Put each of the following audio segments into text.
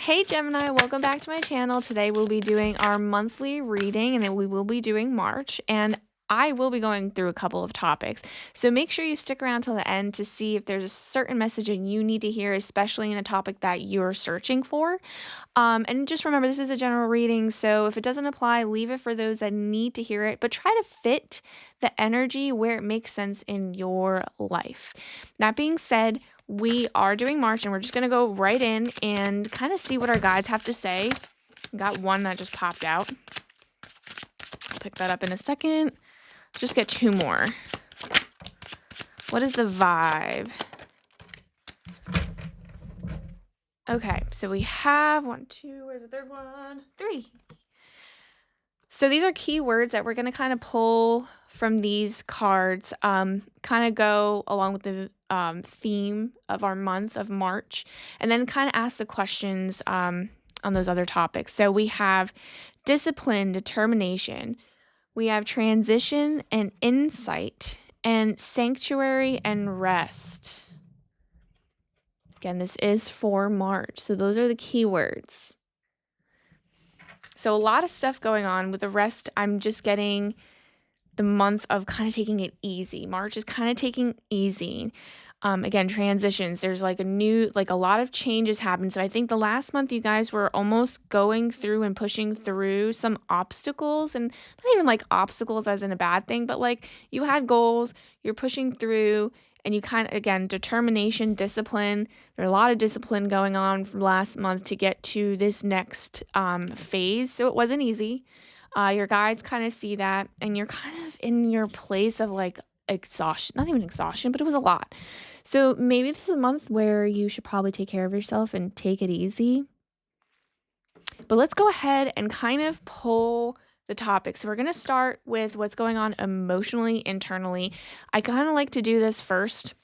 Hey Gemini, welcome back to my channel. Today we'll be doing our monthly reading and then we will be doing March, and I will be going through a couple of topics. So make sure you stick around till the end to see if there's a certain message that you need to hear, especially in a topic that you're searching for. And just remember, this is a general reading, so if it doesn't apply, leave it for those that need to hear it, but try to fit the energy where it makes sense in your life. That being said, we are doing March, and we're just going to go right in and kind of see what our guides have to say. Got one that just popped out. I'll pick that up in a second. Just get two more. What is the vibe? Okay, so we have one, two, where's the third one? Three. So these are keywords that we're going to kind of pull from these cards, kind of go along with the theme of our month of March, and then kind of ask the questions on those other topics. So we have discipline, determination. We have transition and insight, and sanctuary and rest. Again, this is for March, so those are the keywords. So a lot of stuff going on. With the rest, I'm just getting the month of kind of taking it easy. March is kind of taking easy. Again, transitions. There's like a lot of changes happen. So I think the last month you guys were almost going through and pushing through some obstacles, and not even like obstacles as in a bad thing, but like you had goals, you're pushing through, and you kind of, again, determination, discipline. There's a lot of discipline going on from last month to get to this next phase. So it wasn't easy. Your guides kind of see that, and you're kind of in your place of like exhaustion, not even exhaustion, but it was a lot. So maybe this is a month where you should probably take care of yourself and take it easy. But let's go ahead and kind of pull the topic. So we're going to start with what's going on emotionally, internally. I kind of like to do this first,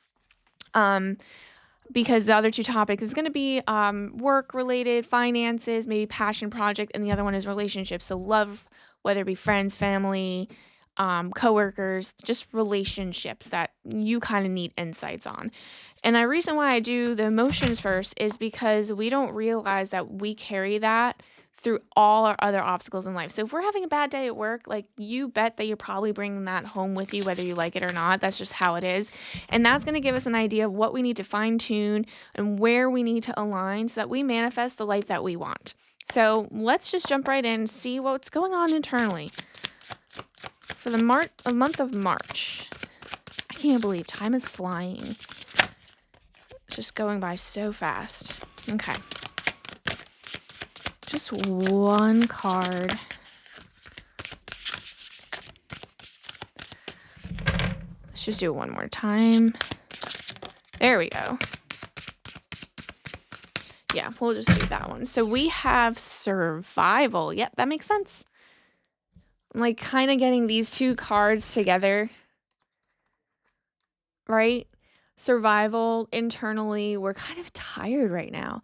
because the other two topics is going to be work related, finances, maybe passion project, and the other one is relationships. So love, whether it be friends, family, coworkers, just relationships that you kind of need insights on. And the reason why I do the emotions first is because we don't realize that we carry that through all our other obstacles in life. So if we're having a bad day at work, like, you bet that you're probably bringing that home with you, whether you like it or not. That's just how it is. And that's going to give us an idea of what we need to fine tune and where we need to align so that we manifest the life that we want. So let's just jump right in and see what's going on internally for the month of March. I can't believe time is flying. It's just going by so fast. Okay. Just one card. Let's just do it one more time. There we go. Yeah, we'll just do that one. So we have survival. Yep, that makes sense. I'm like kind of getting these two cards together, right? Survival, internally, we're kind of tired right now.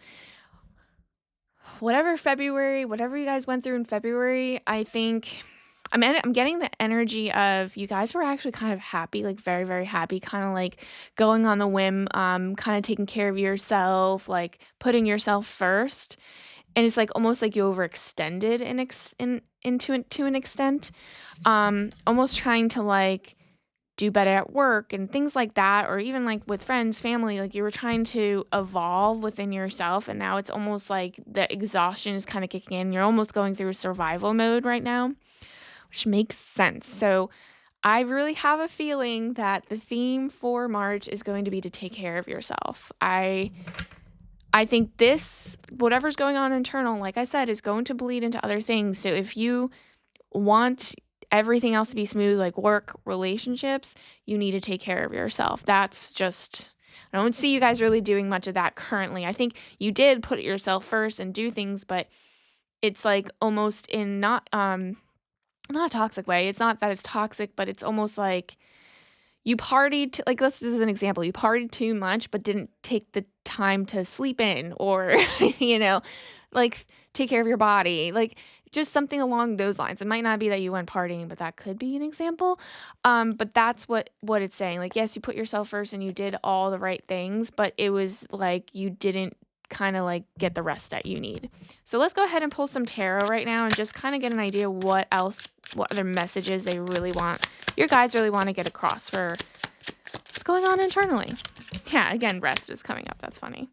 Whatever you guys went through in February, I think I'm getting the energy of you guys were actually kind of happy, like very, very happy, kind of like going on the whim, kind of taking care of yourself, like putting yourself first. And it's like almost like you overextended to an extent, almost trying to like do better at work and things like that, or even like with friends, family, like you were trying to evolve within yourself, and now it's almost like the exhaustion is kind of kicking in. You're almost going through survival mode right now, which makes sense. So I really have a feeling that the theme for March is going to be to take care of yourself. I think this, whatever's going on internal, like I said, is going to bleed into other things. So if you want everything else to be smooth, like work, relationships, you need to take care of yourself. That's just, I don't see you guys really doing much of that currently. I think you did put yourself first and do things, but it's like almost in not a toxic way. It's not that it's toxic, but it's almost like you partied, like, this is an example. You partied too much, but didn't take the time to sleep in, or, like take care of your body. Like, just something along those lines. It might not be that you went partying, but that could be an example. But that's what it's saying. Like, yes, you put yourself first and you did all the right things, but it was like you didn't kind of like get the rest that you need. So let's go ahead and pull some tarot right now and just kind of get an idea what other messages they really want, your guys really want to get across for what's going on internally. Yeah, again, rest is coming up. That's funny.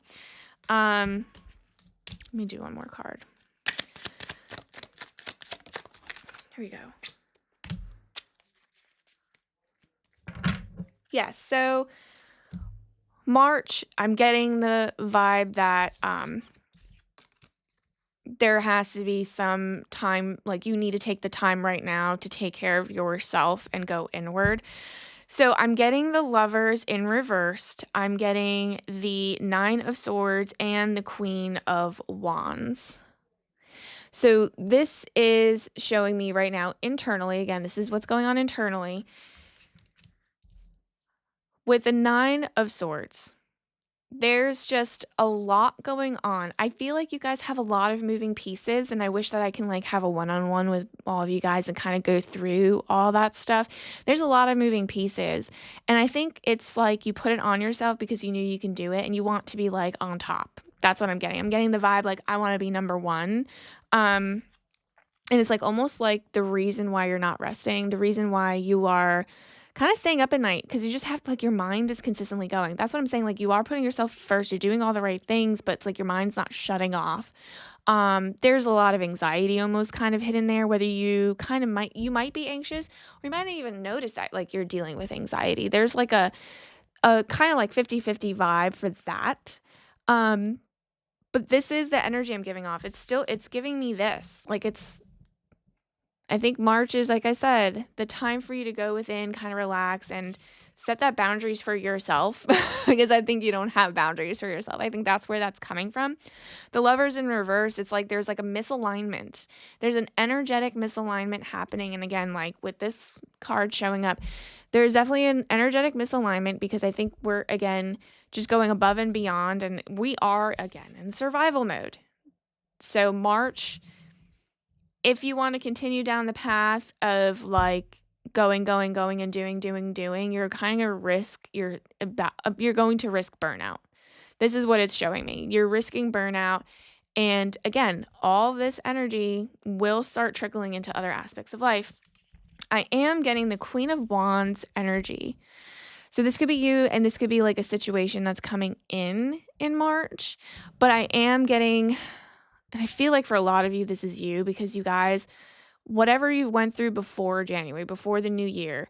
Let me do one more card. Here we go. Yes, so March, I'm getting the vibe that there has to be some time, like you need to take the time right now to take care of yourself and go inward. So I'm getting the Lovers in reversed. I'm getting the 9 of Swords and the Queen of Wands. So this is showing me right now internally, again, this is what's going on internally. With the 9 of Swords, there's just a lot going on. I feel like you guys have a lot of moving pieces, and I wish that I can like have a one-on-one with all of you guys and kind of go through all that stuff. There's a lot of moving pieces, and I think it's like you put it on yourself because you knew you can do it and you want to be like on top. That's what I'm getting. I'm getting the vibe like I want to be number one. And it's like almost like the reason why you're not resting, the reason why you are kind of staying up at night, because you just have like your mind is consistently going. That's what I'm saying. Like you are putting yourself first, you're doing all the right things, but it's like your mind's not shutting off. There's a lot of anxiety almost kind of hidden there, whether you kind of might be anxious, or you might not even notice that like you're dealing with anxiety. There's like a kind of like 50-50 vibe for that. But this is the energy I'm giving off. It's giving me this. Like I think March is, like I said, the time for you to go within, kind of relax and set that boundaries for yourself because I think you don't have boundaries for yourself. I think that's where that's coming from. The Lovers in reverse, it's like there's like a misalignment. There's an energetic misalignment happening. And again, like with this card showing up, there's definitely an energetic misalignment because I think we're, again, just going above and beyond. And we are, again, in survival mode. So March, if you want to continue down the path of like going and doing, you're kind of you're going to risk burnout. This is what it's showing me. You're risking burnout. And again, all this energy will start trickling into other aspects of life. I am getting the Queen of Wands energy. So this could be you, and this could be like a situation that's coming in March. But I am getting, and I feel like for a lot of you, this is you, because you guys, whatever you went through before January, before the new year,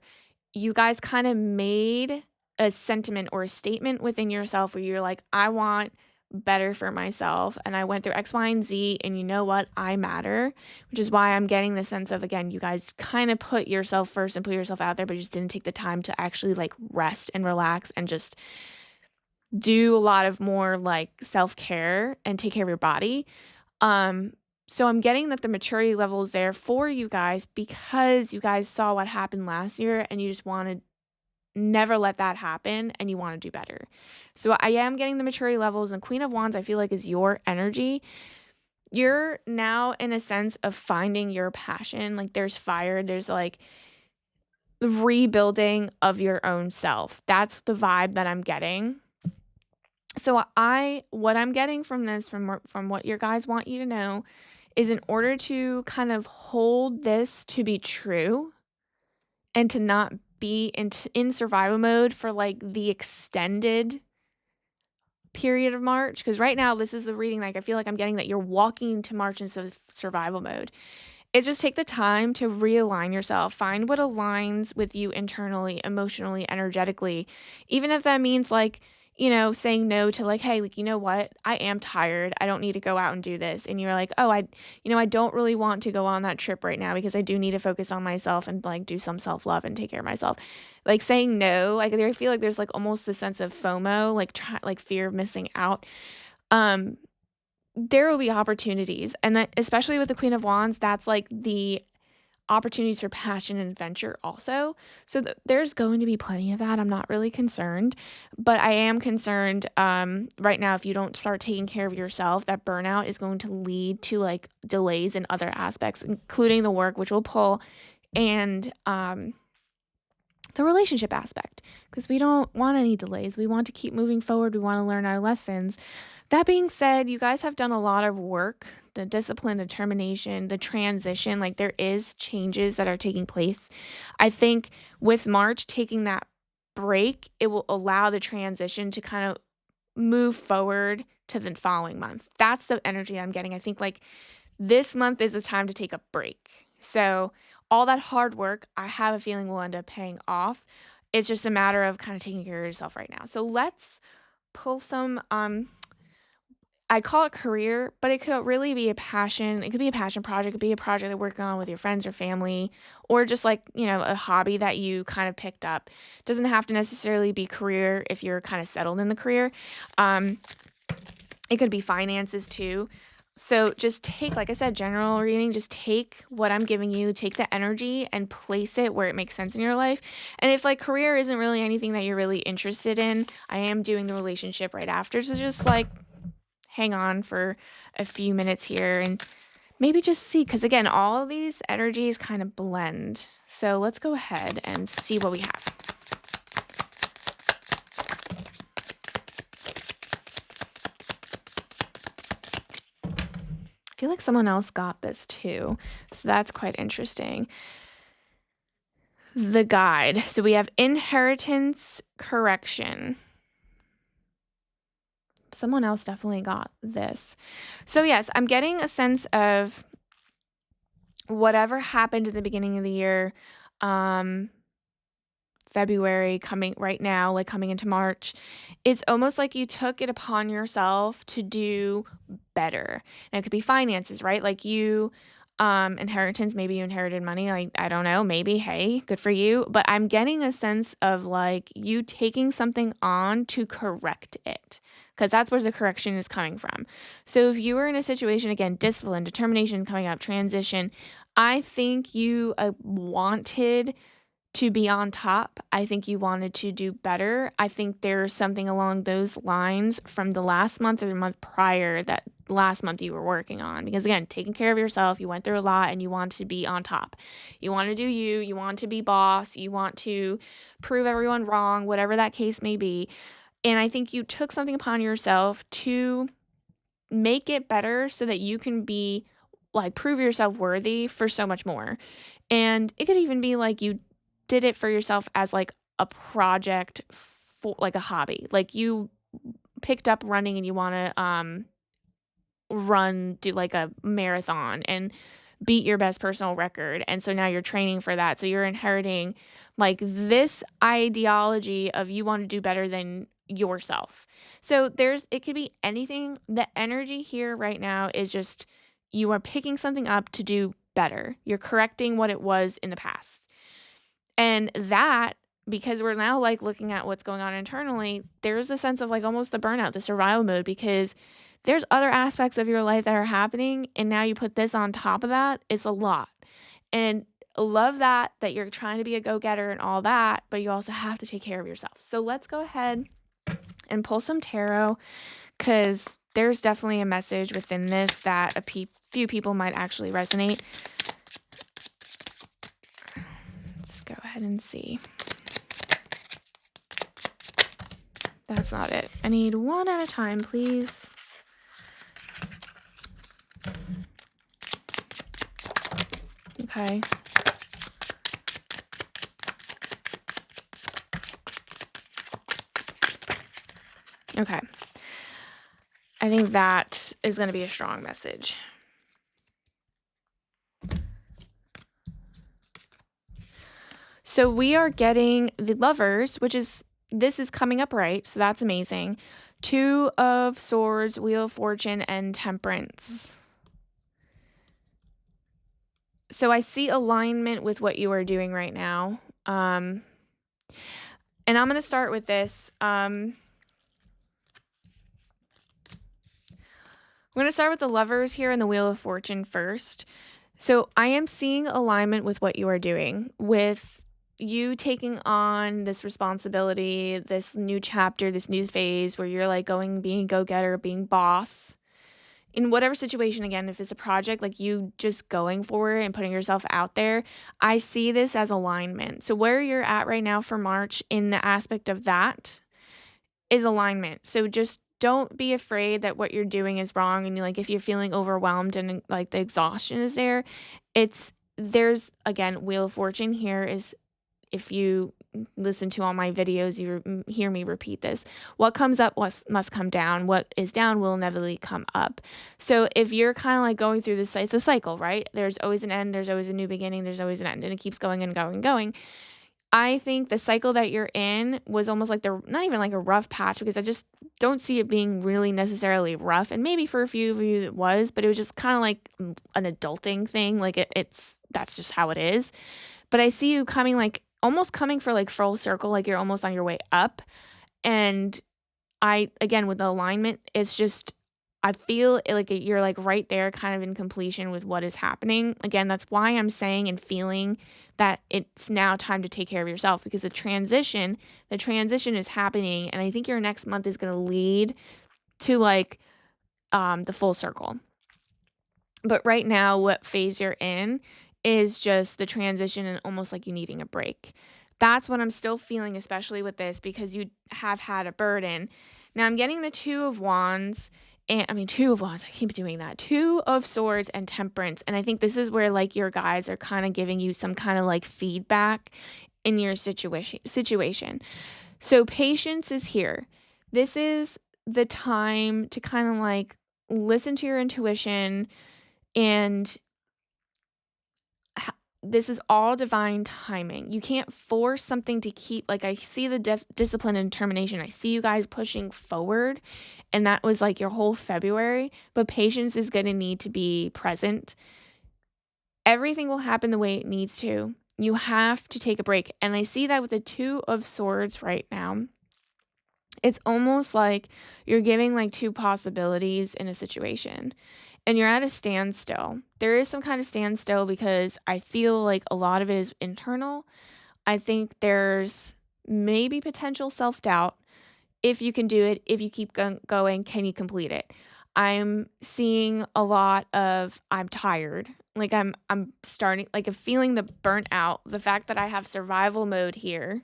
you guys kind of made a sentiment or a statement within yourself where you're like, I want better for myself. And I went through X, Y, and Z, and you know what? I matter, which is why I'm getting the sense of, again, you guys kind of put yourself first and put yourself out there, but you just didn't take the time to actually like rest and relax and just do a lot of more like self-care and take care of your body. So I'm getting that the maturity level is there for you guys because you guys saw what happened last year and you just want to never let that happen and you want to do better. So I am getting the maturity levels, and Queen of Wands I feel like is your energy. You're now in a sense of finding your passion. Like there's fire, there's like rebuilding of your own self. That's the vibe that I'm getting. So what I'm getting from this, from what your guys want you to know, is in order to kind of hold this to be true and to not be in survival mode for like the extended period of March, because right now this is the reading, like I feel like I'm getting that you're walking into March in survival mode. It's just take the time to realign yourself, find what aligns with you internally, emotionally, energetically, even if that means like, you know, saying no to like, hey, like, you know what? I am tired. I don't need to go out and do this. And you're like, oh, I don't really want to go on that trip right now because I do need to focus on myself and like do some self-love and take care of myself. Like saying no, like I feel like there's like almost a sense of FOMO, like fear of missing out. There will be opportunities. And that, especially with the Queen of Wands, that's like the opportunities for passion and adventure also. So there's going to be plenty of that. I'm not really concerned, but I am concerned right now, if you don't start taking care of yourself, that burnout is going to lead to like delays in other aspects, including the work, which will pull, and the relationship aspect, because we don't want any delays. We want to keep moving forward. We want to learn our lessons. That being said, you guys have done a lot of work, the discipline, determination, the transition. Like there is changes that are taking place. I think with March taking that break, it will allow the transition to kind of move forward to the following month. That's the energy I'm getting. I think like this month is the time to take a break. So all that hard work, I have a feeling will end up paying off. It's just a matter of kind of taking care of yourself right now. So let's pull some I call it career, but it could really be a passion. It could be a passion project. It could be a project that you're working on with your friends or family, or just like, a hobby that you kind of picked up. Doesn't have to necessarily be career if you're kind of settled in the career. Um, it could be finances too. So just take, like I said, general reading, just take what I'm giving you, take the energy and place it where it makes sense in your life. And if like career isn't really anything that you're really interested in, I am doing the relationship right after. So just like hang on for a few minutes here and maybe just see, because again, all of these energies kind of blend. So let's go ahead and see what we have. I feel like someone else got this too, so that's quite interesting. The guide. So we have inheritance correction. Someone else definitely got this. So yes, I'm getting a sense of whatever happened at the beginning of the year, February coming right now, like coming into March, it's almost like you took it upon yourself to do better. And it could be finances, right? Like you, inheritance, maybe you inherited money. Like, I don't know, maybe, hey, good for you. But I'm getting a sense of like you taking something on to correct it, because that's where the correction is coming from. So if you were in a situation, again, discipline, determination coming up, transition, I think you wanted to be on top. I think you wanted to do better. I think there's something along those lines from the last month or the month prior that last month you were working on. Because again, taking care of yourself, you went through a lot and you want to be on top. You want to do you want to be boss, you want to prove everyone wrong, whatever that case may be. And I think you took something upon yourself to make it better so that you can be like prove yourself worthy for so much more. And it could even be like you did it for yourself as like a project for like a hobby. Like you picked up running and you want to do like a marathon and beat your best personal record. And so now you're training for that. So you're inheriting like this ideology of you want to do better than yourself. So it could be anything. The energy here right now is just you are picking something up to do better. You're correcting what it was in the past. And that, because we're now like looking at what's going on internally, there's a sense of like almost the burnout, the survival mode, because there's other aspects of your life that are happening. And now you put this on top of that. It's a lot. And love that you're trying to be a go-getter and all that, but you also have to take care of yourself. So let's go ahead and pull some tarot, because there's definitely a message within this that few people might actually resonate. Let's go ahead and see. That's not it. I need one at a time, please. Okay. Okay. I think that is going to be a strong message. So we are getting the Lovers, this is coming up right, so that's amazing. 2 of Swords, Wheel of Fortune, and Temperance. So I see alignment with what you are doing right now. And I'm going to start with this. I'm going to start with the Lovers here and the Wheel of Fortune first. So I am seeing alignment with what you are doing, with you taking on this responsibility, this new chapter, this new phase where you're like being a go-getter, being boss in whatever situation, again, if it's a project, like you just going for it and putting yourself out there, I see this as alignment. So where you're at right now for March in the aspect of that is alignment. So just don't be afraid that what you're doing is wrong. And like, if you're feeling overwhelmed and like the exhaustion is there, there's again, Wheel of Fortune here is, if you listen to all my videos, you hear me repeat this. What comes up must come down. What is down will inevitably come up. So if you're kind of like going through this, it's a cycle, right? There's always an end. There's always a new beginning. There's always an end. And it keeps going and going and going. I think the cycle that you're in was almost like not even like a rough patch, because I just don't see it being really necessarily rough. And maybe for a few of you it was, but it was just kind of like an adulting thing. Like that's just how it is. But I see you coming like almost coming for like full circle, like you're almost on your way up. And again, with the alignment, it's just, I feel like you're like right there kind of in completion with what is happening. Again, that's why I'm saying and feeling that it's now time to take care of yourself, because the transition is happening. And I think your next month is going to lead to like the full circle. But right now, what phase you're in is just the transition and almost like you needing a break. That's what I'm still feeling, especially with this, because you have had a burden. Now I'm getting the Two of Wands, Two of Wands, I keep doing that. Two of Swords and Temperance. And I think this is where like your guides are kind of giving you some kind of like feedback in your situation. So patience is here. This is the time to kind of like listen to your intuition, and this is all divine timing. You can't force something to keep, like I see the discipline and determination. I see you guys pushing forward, and that was like your whole February, but patience is going to need to be present. Everything will happen the way it needs to. You have to take a break. And I see that with the Two of Swords right now. It's almost like you're giving like two possibilities in a situation, and you're at a standstill. There is some kind of standstill because I feel like a lot of it is internal. I think there's maybe potential self-doubt. If you can do it, if you keep going, can you complete it? I'm seeing a lot of I'm tired. Like I'm starting, like I'm feeling the burnt out, the fact that I have survival mode here.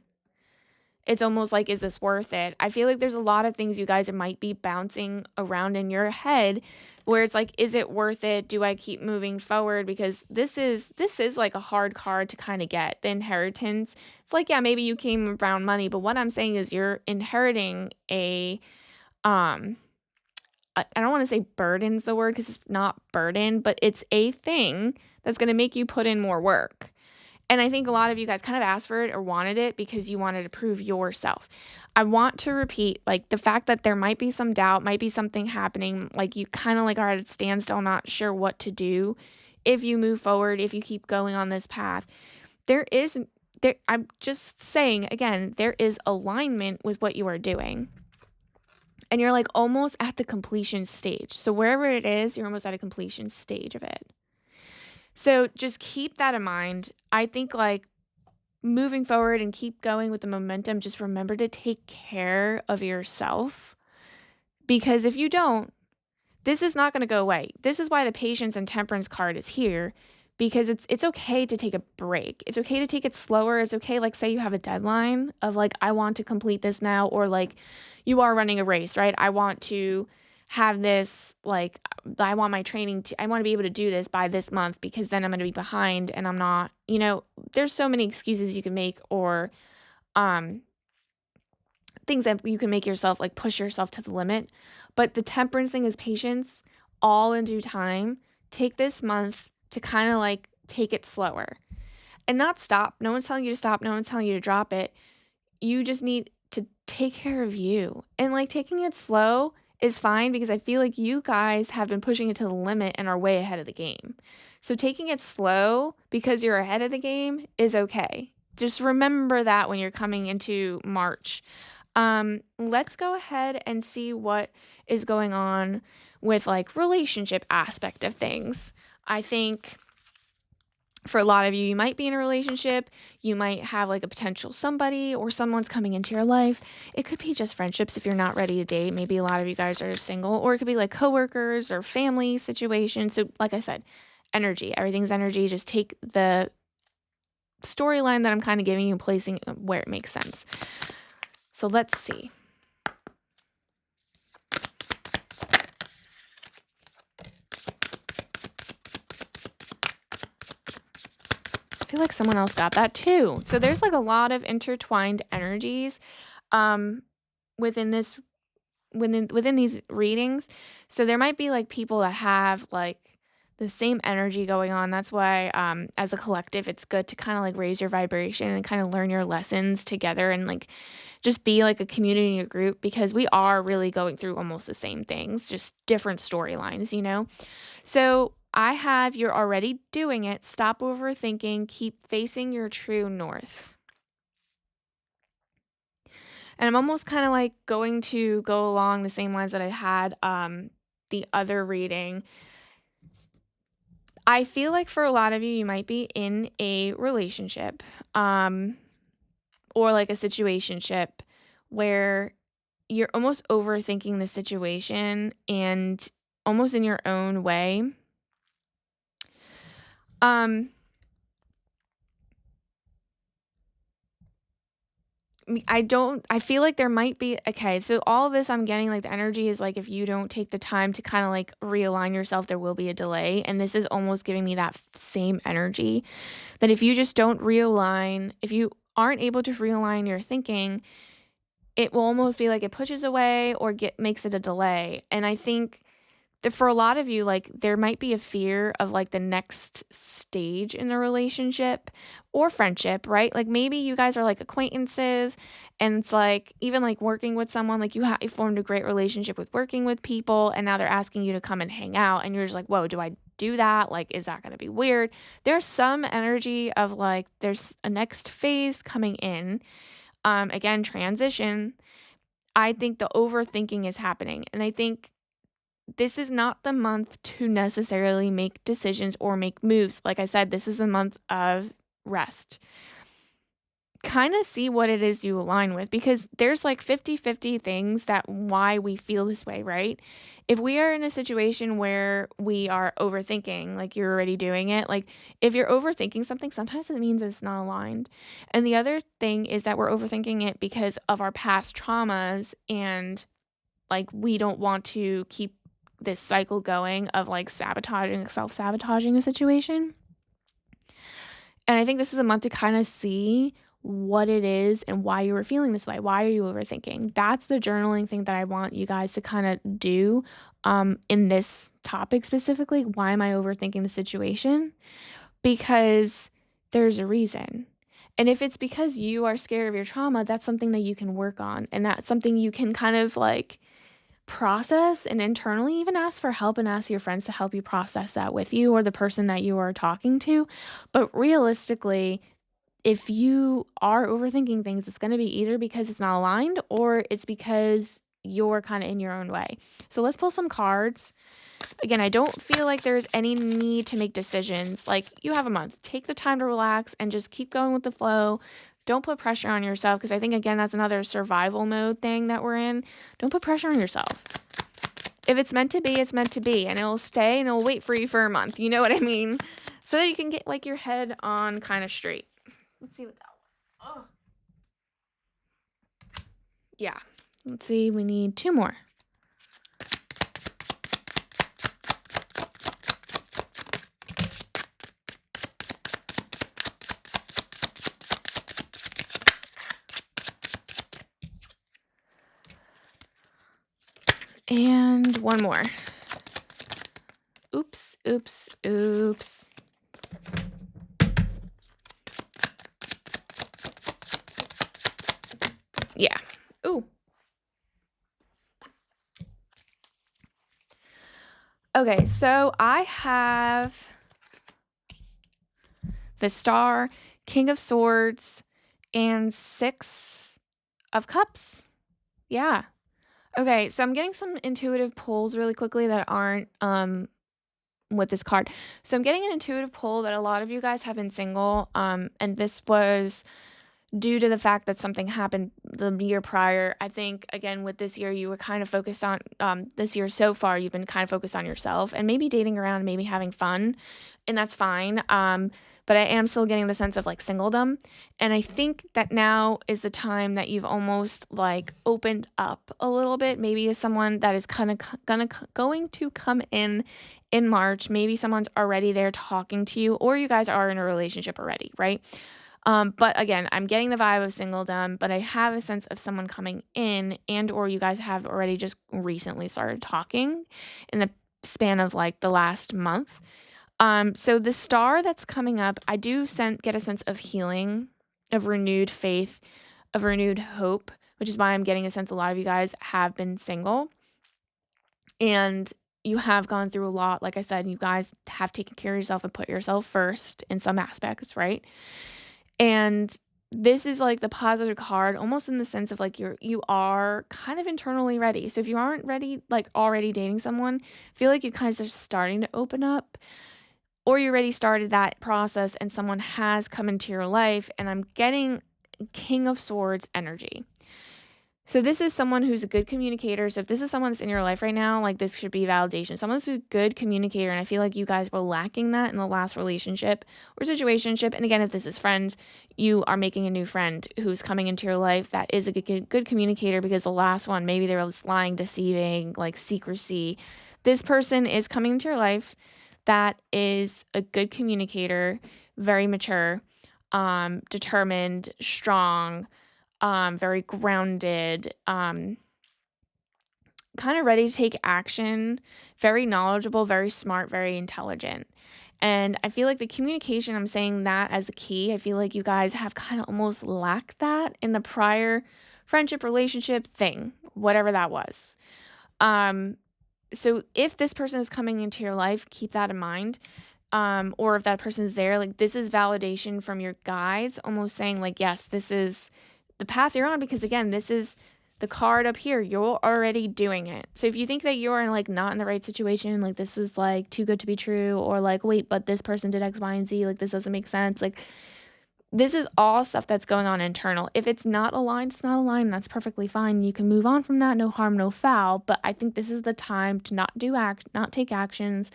It's almost like, is this worth it? I feel like there's a lot of things you guys might be bouncing around in your head where it's like, is it worth it? Do I keep moving forward? Because this is like a hard card to kind of get. The inheritance. It's like, yeah, maybe you came around money, but what I'm saying is you're inheriting I don't want to say burden's the word because it's not burden, but it's a thing that's going to make you put in more work. And I think a lot of you guys kind of asked for it or wanted it because you wanted to prove yourself. I want to repeat, like the fact that there might be some doubt, might be something happening, like you kind of like are at a standstill, not sure what to do. If you move forward, if you keep going on this path, I'm just saying again, there is alignment with what you are doing. And you're like almost at the completion stage. So wherever it is, you're almost at a completion stage of it. So just keep that in mind. I think like moving forward and keep going with the momentum, just remember to take care of yourself, because if you don't, this is not going to go away. This is why the Patience and Temperance card is here, because it's okay to take a break. It's okay to take it slower. It's okay, like say you have a deadline of like, I want to complete this now, or like you are running a race, right? I want to have this, like I want my training I want to be able to do this by this month, because then I'm going to be behind and I'm not, there's so many excuses you can make, or things that you can make yourself, like push yourself to the limit. But the temperance thing is patience, all in due time. Take this month to kind of like take it slower and not stop. No one's telling you to stop. No one's telling you to drop it. You just need to take care of you, and like taking it slow is fine, because I feel like you guys have been pushing it to the limit and are way ahead of the game. So taking it slow because you're ahead of the game is okay. Just remember that when you're coming into March. Let's go ahead and see what is going on with like relationship aspect of things. I think For a lot of you, you might be in a relationship, you might have like a potential somebody or someone's coming into your life. It could be just friendships if you're not ready to date. Maybe a lot of you guys are single, or it could be like coworkers or family situations. So, like I said, energy, everything's energy. Just take the storyline that I'm kind of giving you and placing it where it makes sense. So, let's see. I feel like someone else got that too. So there's like a lot of intertwined energies um within this within these readings. So there might be like people that have like the same energy going on. That's why as a collective it's good to kind of like raise your vibration and kind of learn your lessons together and like just be like a community or group, because we are really going through almost the same things, just different storylines, you know? So I have you're already doing it. Stop overthinking. Keep facing your true north. And I'm almost kind of like going to go along the same lines that I had the other reading. I feel like for a lot of you, you might be in a relationship or like a situationship where you're almost overthinking the situation and almost in your own way. Um, I feel like there might be okay, so all of this I'm getting, like, the energy is, like, if you don't take the time to kinda, like, realign yourself, there will be a delay, and this is almost giving me that same energy, that if you just don't realign if you aren't able to realign your thinking, it will almost be like it pushes away or get makes it a delay, and I think that for a lot of you, like, there might be a fear of, like, the next stage in the relationship or friendship, right? Like, maybe you guys are, like, acquaintances, and it's, like, even, like, working with someone, like, you formed a great relationship with working with people, and now they're asking you to come and hang out, and you're just like, "Whoa, do I do that? Like, is that gonna be weird?" There's some energy of, like, there's a next phase coming in, again, transition. I think the overthinking is happening, and I think this is not the month to necessarily make decisions or make moves. Like I said, this is a month of rest. Kind of see what it is you align with, because there's like 50-50 things that why we feel this way, right? If we are in a situation where we are overthinking, like you're already doing it, like if you're overthinking something, sometimes it means it's not aligned. And the other thing is that we're overthinking it because of our past traumas, and like we don't want to keep this cycle going of like self-sabotaging a situation. And I think this is a month to kind of see what it is and why you were feeling this way. Why are you overthinking? That's the journaling thing that I want you guys to kind of do in this topic specifically. Why am I overthinking the situation? Because there's a reason. And if it's because you are scared of your trauma, that's something that you can work on. And that's something you can kind of like process and internally even ask for help and ask your friends to help you process that with you or the person that you are talking to. But realistically, if you are overthinking things, it's going to be either because it's not aligned or it's because you're kind of in your own way. So let's pull some cards. Again, I don't feel like there's any need to make decisions. Like, you have a month. Take the time to relax and just keep going with the flow. Don't put pressure on yourself, because I think, again, that's another survival mode thing that we're in. Don't put pressure on yourself. If it's meant to be, it's meant to be, and it'll stay and it'll wait for you for a month. You know what I mean? So that you can get like your head on kind of straight. Let's see what that was. Oh. Yeah. Let's see. We need 2 more. And 1 more. Oops, oops, oops. Yeah. Ooh. Okay, so I have the Star, King of Swords, and 6 of Cups. Yeah. Okay, so I'm getting some intuitive pulls really quickly that aren't with this card. So I'm getting an intuitive pull that a lot of you guys have been single, and this was due to the fact that something happened the year prior. I think, again, with this year, you were kind of focused on, this year so far, you've been kind of focused on yourself and maybe dating around, maybe having fun, and that's fine. But I am still getting the sense of like singledom. And I think that now is the time that you've almost like opened up a little bit. Maybe as someone that is kind of going to come in March. Maybe someone's already there talking to you, or you guys are in a relationship already, right? But again, I'm getting the vibe of singledom, but I have a sense of someone coming in, and or you guys have already just recently started talking in the span of like the last month. So the star that's coming up, I do get a sense of healing, of renewed faith, of renewed hope, which is why I'm getting a sense a lot of you guys have been single and you have gone through a lot. Like I said, you guys have taken care of yourself and put yourself first in some aspects, right? And this is like the positive card, almost in the sense of like you are kind of internally ready. So if you aren't ready, like already dating someone, feel like you kind of just starting to open up, or you already started that process and someone has come into your life. And I'm getting King of Swords energy. So this is someone who's a good communicator. So if this is someone that's in your life right now, like this should be validation. Someone who's a good communicator, and I feel like you guys were lacking that in the last relationship or situationship. And again, if this is friends, you are making a new friend who's coming into your life that is a good communicator, because the last one, maybe they were lying, deceiving, like secrecy. This person is coming into your life that is a good communicator, very mature, determined, strong, very grounded, kind of ready to take action, very knowledgeable, very smart, very intelligent. And I feel like the communication, I'm saying that as a key. I feel like you guys have kind of almost lacked that in the prior friendship, relationship thing, whatever that was. So if this person is coming into your life, keep that in mind. Or if that person is there, like this is validation from your guides, almost saying like, yes, this is the path you're on, because again, this is the card up here. You're already doing it. So if you think that you're like not in the right situation, like this is like too good to be true, or like, wait, but this person did X, Y, and Z, like this doesn't make sense. Like this is all stuff that's going on internal. If it's not aligned, it's not aligned. That's perfectly fine. You can move on from that. No harm, no foul. But I think this is the time to not take actions,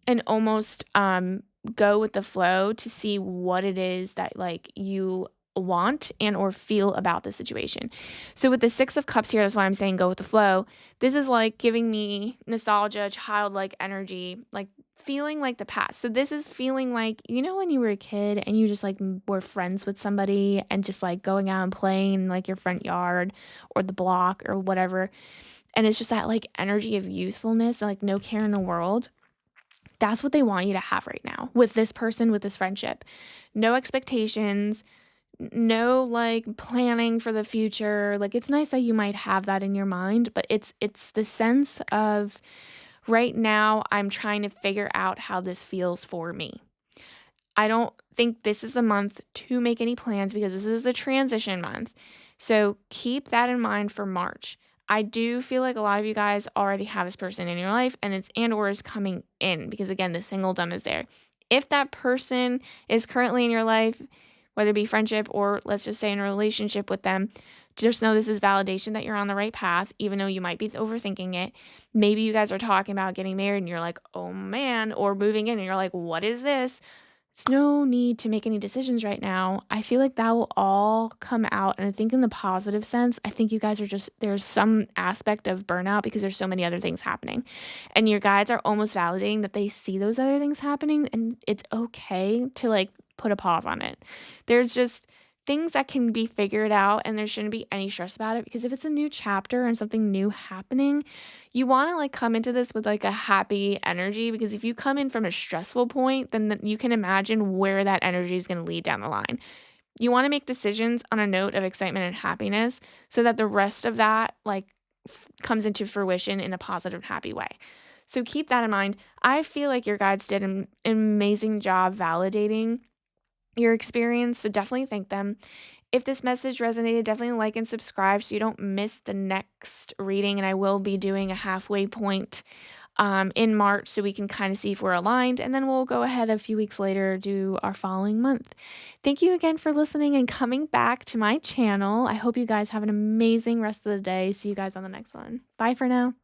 and almost go with the flow to see what it is that like you want and or feel about the situation. So with the 6 of Cups here, that's why I'm saying go with the flow. This is like giving me nostalgia, childlike energy, like feeling like the past. So this is feeling like, when you were a kid and you just like were friends with somebody and just like going out and playing in like your front yard or the block or whatever. And it's just that like energy of youthfulness, like no care in the world. That's what they want you to have right now with this person, with this friendship. No expectations, no like planning for the future. Like it's nice that you might have that in your mind, but it's the sense of right now I'm trying to figure out how this feels for me. I don't think this is a month to make any plans, because this is a transition month. So keep that in mind for March. I do feel like a lot of you guys already have this person in your life, and it's and or is coming in, because again, the singledom is there. If that person is currently in your life, whether it be friendship or let's just say in a relationship with them, just know this is validation that you're on the right path, even though you might be overthinking it. Maybe you guys are talking about getting married and you're like, oh man, or moving in and you're like, what is this? It's no need to make any decisions right now. I feel like that will all come out. And I think in the positive sense, I think you guys are there's some aspect of burnout because there's so many other things happening. And your guides are almost validating that they see those other things happening, and it's okay to like put a pause on it. There's just things that can be figured out, and there shouldn't be any stress about it, because if it's a new chapter and something new happening, you want to like come into this with like a happy energy, because if you come in from a stressful point, then you can imagine where that energy is going to lead down the line. You want to make decisions on a note of excitement and happiness, so that the rest of that like comes into fruition in a positive, happy way. So keep that in mind. I feel like your guides did an amazing job validating your experience, so definitely thank them. If this message resonated, definitely like and subscribe so you don't miss the next reading, and I will be doing a halfway point in March so we can kind of see if we're aligned. And then we'll go ahead a few weeks later, do our following month. Thank you again for listening and coming back to my channel. I hope you guys have an amazing rest of the day. See you guys on the next one. Bye for now.